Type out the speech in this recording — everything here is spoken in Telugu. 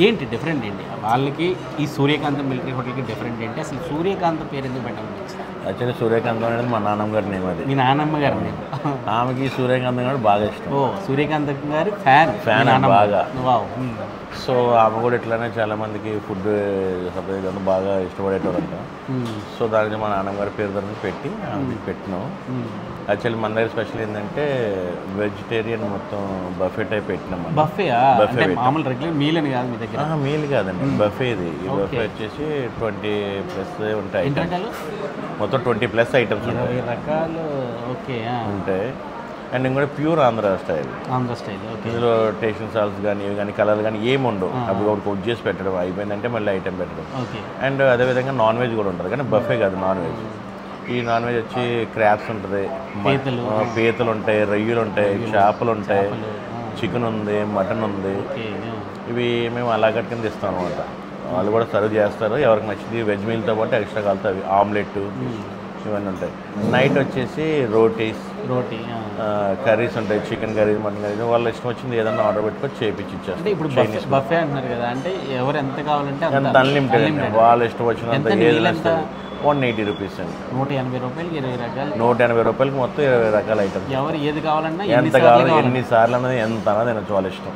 ఏంటి డిఫరెంట్ ఏంటి వాళ్ళకి ఈ సూర్యకాంతం మిలిటరీ హోటల్కి డిఫరెంట్ ఏంటి? అసలు సూర్యకాంత పేరు ఎందుకు పెట్టాలనిపించింది? యాక్చువల్లీ సూర్యకాంతం అనేది మా నాన్నమ్మ గారి నేమ్ అది. మీ నాన్నమ్మ గారు నేమ్. ఆమెకి సూర్యకాంతం గారు బాగా ఇష్టం. ఓ సూర్యకాంతం గారి ఫ్యాన్ బాగా. వావ్. సో ఆమె కూడా ఇట్లానే చాలామందికి ఫుడ్ సప్లై ఇదంతా బాగా ఇష్టపడేటోరంట. సో దానికి మా నాన్నగారి పేరు దాన్ని పెట్టి ఆమెకి పెట్టినాం. యాక్చువల్లీ మన దగ్గర స్పెషల్ ఏంటంటే వెజిటేరియన్ మొత్తం బఫే టైప్ పెట్టినాం. బఫే మామూలు రెగ్యులర్ మీల్ అని కాదు మీ దగ్గర? మీల్ కాదండి, బఫే ఇది. ఈ బఫే వచ్చేసి 20+ ఉంటాయి, మొత్తం 20+ ఐటమ్స్ ఉంటాయి. 20 రకాలు. ఓకే ఉంటాయి. అండ్ ఇంకోటి ప్యూర్ ఆంధ్ర స్టైల్. ఇందులో టేస్టింగ్ సాల్ట్స్ కానీ ఇవి కానీ కలర్లు కానీ ఏమి ఉండవు. అప్పుడు ఒకటి కొట్ చేసి పెట్టడం అయిపోయిందంటే మళ్ళీ ఐటెం పెట్టడం. అండ్ అదేవిధంగా నాన్ వెజ్ కూడా ఉంటుంది, కానీ బఫే కాదు, నాన్ వెజ్. ఈ నాన్ వెజ్ వచ్చి క్రాబ్స్ ఉంటుంది, పీతలు ఉంటాయి, రొయ్యలు ఉంటాయి, చేపలు ఉంటాయి, చికెన్ ఉంది, మటన్ ఉంది. ఇవి మేము అలా కట్టుకుని ఇస్తాం అనమాట. వాళ్ళు కూడా సర్వ్ చేస్తారు. ఎవరికి నచ్చింది వెజ్ మీల్తో పాటు ఎక్స్ట్రా కలుతాయి, ఆమ్లెట్ ఇవన్నీ ఉంటాయి. నైట్ వచ్చేసి రోటీ కర్రీస్ ఉంటాయి, చికెన్ కర్రీ, మటన్ కర్రీ. వాళ్ళ ఇష్టం వచ్చింది ఏదన్నా ఆర్డర్ పెట్టుకొని చేయించి ఇచ్చేస్తారు. ఇప్పుడు బఫే అంటున్నారు కదా, అంటే ఎవరు ఎంత కావాలంటే అంత అన్లిమిటెడ్ అండి. వాళ్ళ ఇష్టం వచ్చినంత ఏదైనా 180 రూపీస్ అండి. 180 రూపాయలకి 20 రకాలు. 180 రూపాయలకి మొత్తం 20 రకాల ఐటమ్స్. ఎవరు ఏది కావాలన్నా ఎంత కావాలి ఎన్నిసార్లు అన్నది ఎంత అన్నది తినచ్చు వాళ్ళ ఇష్టం.